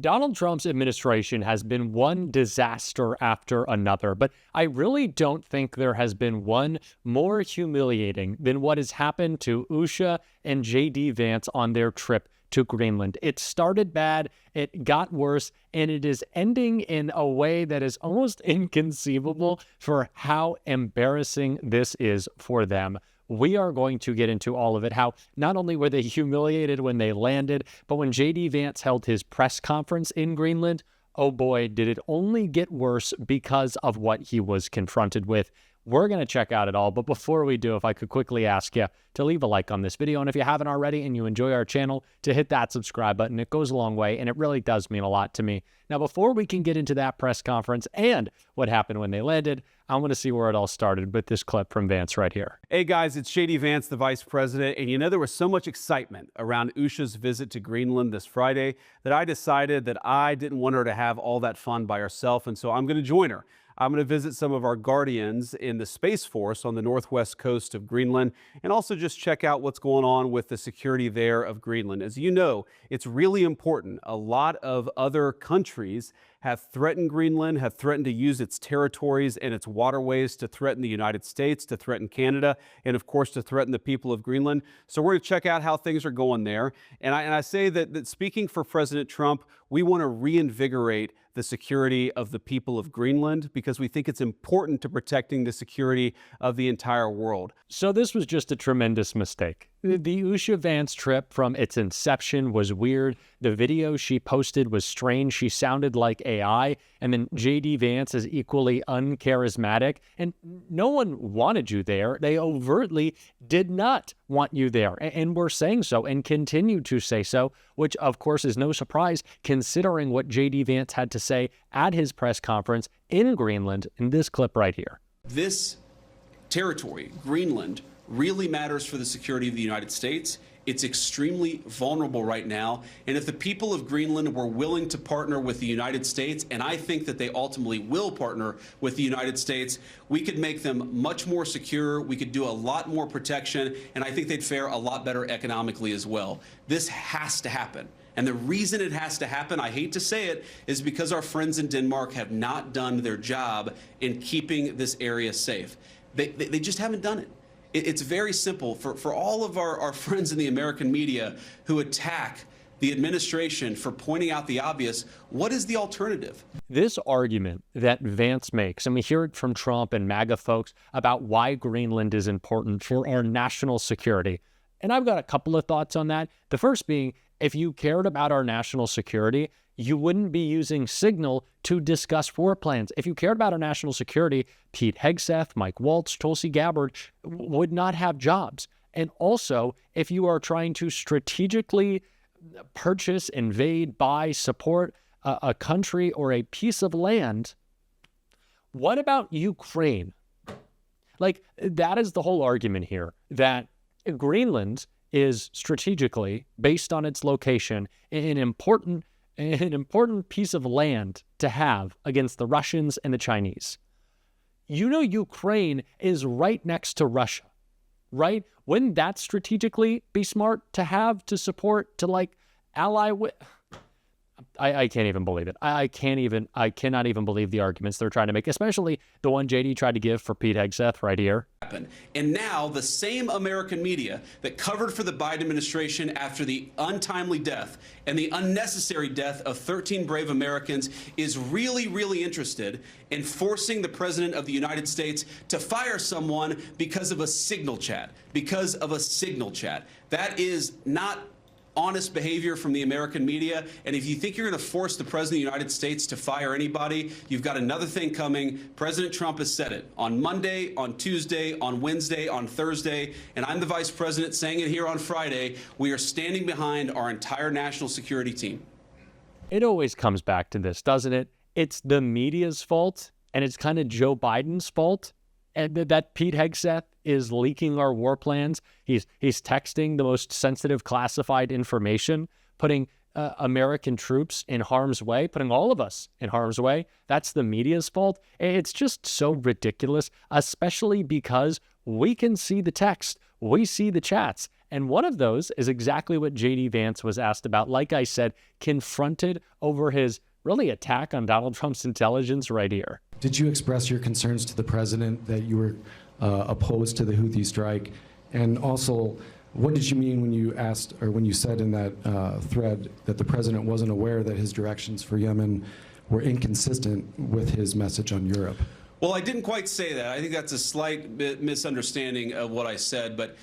Donald Trump's administration has been one disaster after another, but I really don't think there has been one more humiliating than what has happened to Usha and JD Vance on their trip to Greenland. It started bad, it got worse, and it is ending in a way that is almost inconceivable for how embarrassing this is for them. We are going to get into all of it, how not only were they humiliated when they landed, but when JD Vance held his press conference in Greenland, oh boy, did it only get worse because of what he was confronted with. We're going to check out it all, but before we do, if I could quickly ask you to leave a like on this video, and if you haven't already and you enjoy our channel, to hit that subscribe button. It goes a long way, and it really does mean a lot to me. Now, before we can get into that press conference and what happened when they landed, I want to see where it all started with this clip from Vance right here. Hey guys, it's JD Vance, the Vice President, and you know there was so much excitement around Usha's visit to Greenland this Friday that I decided that I didn't want her to have all that fun by herself, and so I'm going to join her. I'm going to visit some of our guardians in the Space Force on the northwest coast of Greenland and also just check out what's going on with the security there of Greenland. As you know, it's really important. A lot of other countries have threatened Greenland, have threatened to use its territories and its waterways to threaten the United States, to threaten Canada, and of course to threaten the people of Greenland. So we're going to check out how things are going there. And I say that speaking for President Trump, we want to reinvigorate the security of the people of Greenland because we think it's important to protecting the security of the entire world. So this was just a tremendous mistake. The Usha Vance trip from its inception was weird. The video she posted was strange. She sounded like AI. And then JD Vance is equally uncharismatic. And no one wanted you there. They overtly did not want you there. And were saying so and continue to say so, which of course is no surprise considering what JD Vance had to say at his press conference in Greenland in this clip right here. This territory, Greenland, really matters for the security of the United States. It's extremely vulnerable right now. And if the people of Greenland were willing to partner with the United States, and I think that they ultimately will partner with the United States, we could make them much more secure. We could do a lot more protection, and I think they'd fare a lot better economically as well. This has to happen. And the reason it has to happen, I hate to say it, is because our friends in Denmark have not done their job in keeping this area safe. They just haven't done it. It's very simple. For all of our friends in the American media who attack the administration for pointing out the obvious, what is the alternative? This argument that Vance makes, and we hear it from Trump and MAGA folks about why Greenland is important for our national security. And I've got a couple of thoughts on that. The first being, if you cared about our national security, you wouldn't be using Signal to discuss war plans. If you cared about our national security, Pete Hegseth, Mike Waltz, Tulsi Gabbard would not have jobs. And also, if you are trying to strategically purchase, invade, buy, support a country or a piece of land, what about Ukraine? Like, that is the whole argument here, that Greenland is strategically, based on its location, an important piece of land to have against the Russians and the Chinese. You know, Ukraine is right next to Russia, right? Wouldn't that strategically be smart to have, to support, to like ally with? I can't even believe it. I cannot even believe the arguments they're trying to make, especially the one JD tried to give for Pete Hegseth right here. And now the same American media that covered for the Biden administration after the untimely death and the unnecessary death of 13 brave Americans is really interested in forcing the President of the United States to fire someone because of a Signal chat, That is not honest behavior from the American media. And if you think you're going to force the President of the United States to fire anybody, you've got another thing coming. President Trump has said it on Monday, on Tuesday, on Wednesday, on Thursday, and I'm the Vice President saying it here on Friday. We are standing behind our entire national security team. It always comes back to this, doesn't it? It's the media's fault, and it's kind of Joe Biden's fault, and that Pete Hegseth is leaking our war plans. He's texting the most sensitive classified information, putting American troops in harm's way, putting all of us in harm's way. That's the media's fault. It's just so ridiculous, especially because we can see the text, we see the chats, And one of those is exactly what J.D. Vance was asked about, like I said, confronted over his really attack on Donald Trump's intelligence right here. Did you express your concerns to the president that you were opposed to the Houthi strike? And also, what did you mean when you asked, or when you said in that thread that the president wasn't aware that his directions for Yemen were inconsistent with his message on Europe? Well, I didn't quite say that. I think that's a slight misunderstanding of what I said. But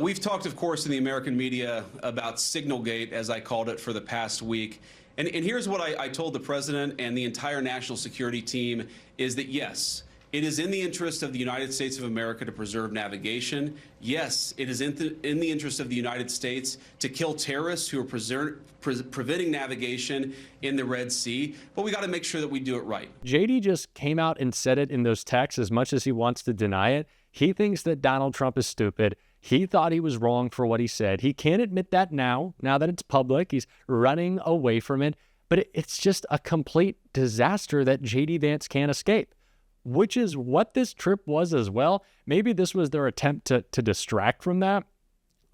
we've talked, of course, in the American media about Signalgate, as I called it, for the past week. And here's what I told the president and the entire national security team is that, yes, it is in the interest of the United States of America to preserve navigation. Yes, it is in the interest of the United States to kill terrorists who are preventing navigation in the Red Sea. But we got to make sure that we do it right. JD just came out and said it in those texts as much as he wants to deny it. He thinks that Donald Trump is stupid. He thought he was wrong for what he said. He can't admit that now that it's public. He's running away from it. But it's just a complete disaster that J.D. Vance can't escape, which is what this trip was as well. Maybe this was their attempt to distract from that.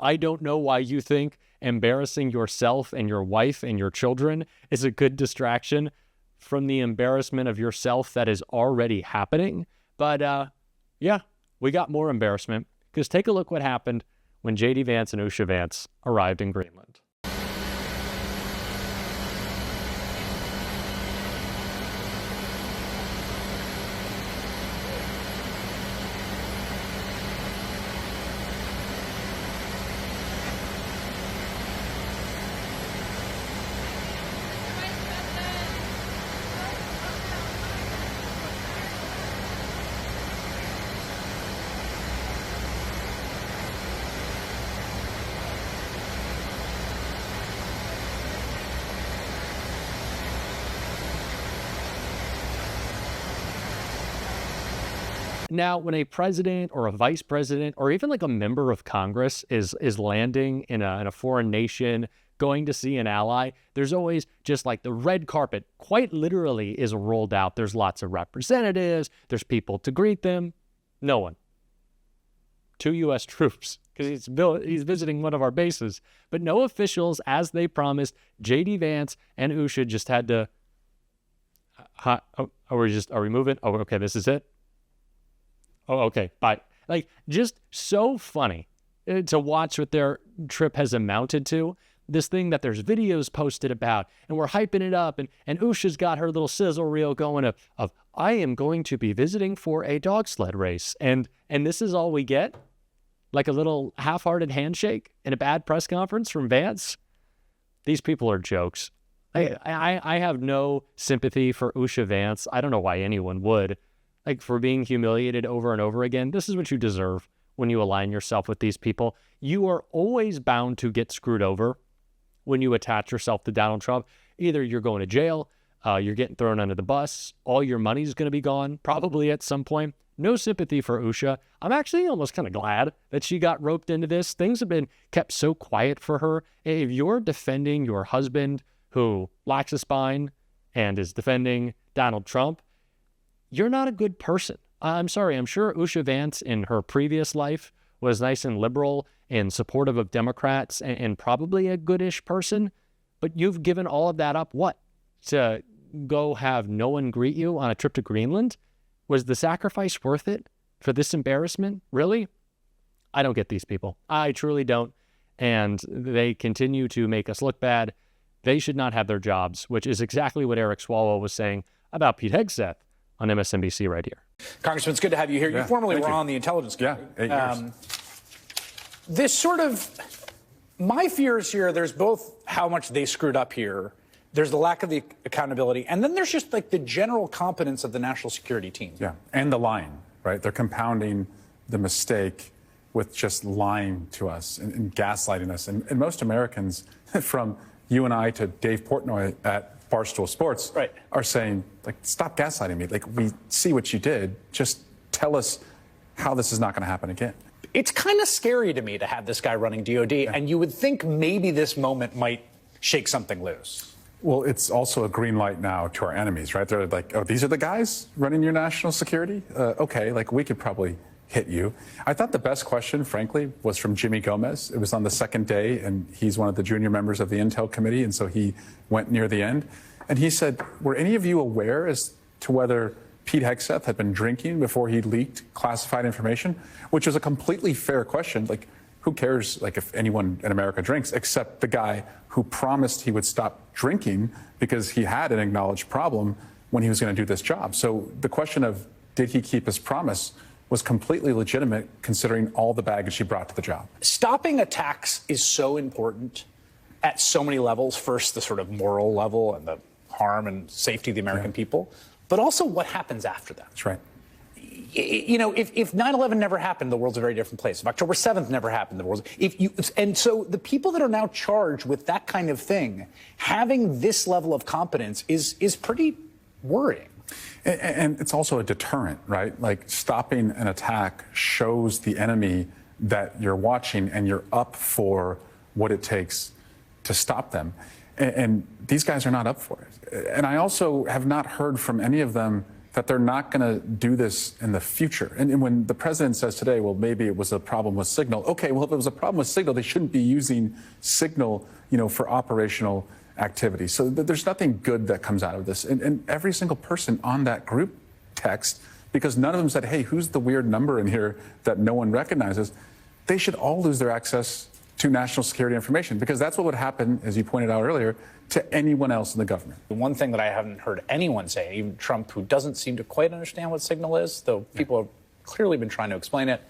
I don't know why you think embarrassing yourself and your wife and your children is a good distraction from the embarrassment of yourself that is already happening. But yeah, we got more embarrassment. Because take a look what happened when J.D. Vance and Usha Vance arrived in Greenland. Now, when a president or a vice president or even like a member of Congress is landing in a foreign nation, going to see an ally, there's always just like the red carpet, quite literally, is rolled out. There's lots of representatives. There's people to greet them. No one. 2 U.S. troops, because he's visiting one of our bases. But no officials, as they promised. J.D. Vance and Usha just had to... are we moving? Oh, okay, this is it. Oh, okay, bye. Like, just so funny to watch what their trip has amounted to. This thing that there's videos posted about, and we're hyping it up, and Usha's got her little sizzle reel going of I am going to be visiting for a dog sled race. And this is all we get? Like a little half-hearted handshake in a bad press conference from Vance? These people are jokes. I have no sympathy for Usha Vance. I don't know why anyone would. Like, for being humiliated over and over again. This is what you deserve when you align yourself with these people. You are always bound to get screwed over when you attach yourself to Donald Trump. Either you're going to jail, you're getting thrown under the bus, all your money's going to be gone, probably at some point. No sympathy for Usha. I'm actually almost kind of glad that she got roped into this. Things have been kept so quiet for her. If you're defending your husband who lacks a spine and is defending Donald Trump, you're not a good person. I'm sorry. I'm sure Usha Vance in her previous life was nice and liberal and supportive of Democrats and probably a goodish person. But you've given all of that up, what? To go have no one greet you on a trip to Greenland? Was the sacrifice worth it for this embarrassment? Really? I don't get these people. I truly don't. And they continue to make us look bad. They should not have their jobs, which is exactly what Eric Swalwell was saying about Pete Hegseth on MSNBC right here. Congressman, it's good to have you here. Yeah, you formerly were you. on the Intelligence Committee. Yeah, 8 years. This sort of, my fears here, there's both how much they screwed up here, there's the lack of the accountability, and then there's just like the general competence of the national security team. Yeah, and the lying, right? They're compounding the mistake with just lying to us and gaslighting us. And most Americans, from you and I to Dave Portnoy at Barstool Sports, right, are saying, like, stop gaslighting me. Like, we see what you did. Just tell us how this is not going to happen again. It's kind of scary to me to have this guy running DOD, and you would think maybe this moment might shake something loose. Well, it's also a green light now to our enemies, right? They're like, oh, these are the guys running your national security? Okay, like, we could probably hit you. I thought the best question, frankly, was from Jimmy Gomez. It was on the second day, and he's one of the junior members of the Intel Committee, and so he went near the end. And he said, were any of you aware as to whether Pete Hegseth had been drinking before he leaked classified information? Which was a completely fair question. Like, who cares, like, if anyone in America drinks, except the guy who promised he would stop drinking because he had an acknowledged problem when he was going to do this job. So the question of did he keep his promise was completely legitimate considering all the baggage he brought to the job. Stopping attacks is so important at so many levels. First, the sort of moral level and the harm and safety of the American people, but also what happens after that. That's right. You know, if 9/11 never happened, the world's a very different place. If October 7th never happened, the world's... And so the people that are now charged with that kind of thing, having this level of competence is pretty worrying. And it's also a deterrent, right? Like, stopping an attack shows the enemy that you're watching and you're up for what it takes to stop them. And these guys are not up for it. And I also have not heard from any of them that they're not going to do this in the future. And when the president says today, well, maybe it was a problem with Signal. Okay, well, if it was a problem with Signal, they shouldn't be using Signal, you know, for operational activity. So there's nothing good that comes out of this. And every single person on that group text, because none of them said, hey, who's the weird number in here that no one recognizes? They should all lose their access to national security information, because that's what would happen, as you pointed out earlier, to anyone else in the government. The one thing that I haven't heard anyone say, even Trump, who doesn't seem to quite understand what Signal is, though people have clearly been trying to explain it,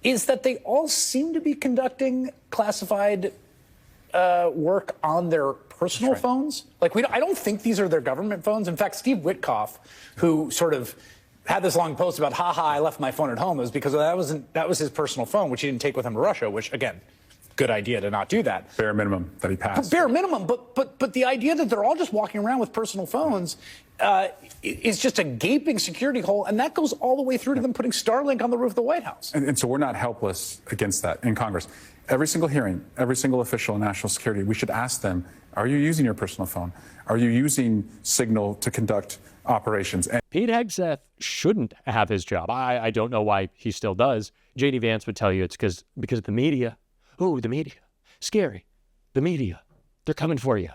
is that they all seem to be conducting classified work on their personal phones. Like, I don't think these are their government phones. In fact, Steve Witkoff, who sort of had this long post about, haha, I left my phone at home, it was because that was his personal phone, which he didn't take with him to Russia, which, again, good idea to not do that. Bare minimum that he passed. Bare minimum, but the idea that they're all just walking around with personal phones is just a gaping security hole, and that goes all the way through to them putting Starlink on the roof of the White House. And so we're not helpless against that in Congress. Every single hearing, every single official in national security, we should ask them, are you using your personal phone? Are you using Signal to conduct operations? And Pete Hegseth shouldn't have his job. I don't know why he still does. J.D. Vance would tell you it's because of the media. Ooh, the media. Scary. The media. They're coming for you.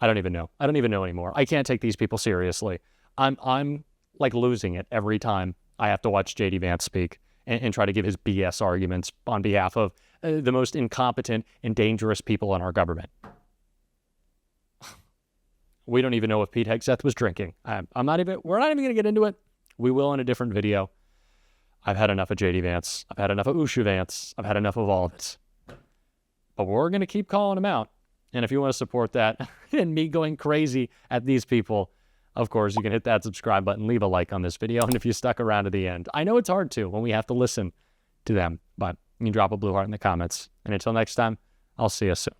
I don't even know. I don't even know anymore. I can't take these people seriously. I'm like losing it every time I have to watch J.D. Vance speak and try to give his BS arguments on behalf of the most incompetent and dangerous people in our government. We don't even know if Pete Hegseth was drinking. We're not even going to get into it. We will in a different video. I've had enough of J.D. Vance. I've had enough of Usha Vance. I've had enough of all of this. But we're going to keep calling him out. And if you want to support that and me going crazy at these people, of course, you can hit that subscribe button, leave a like on this video. And if you stuck around to the end, I know it's hard to when we have to listen to them, but you can drop a blue heart in the comments. And until next time, I'll see you soon.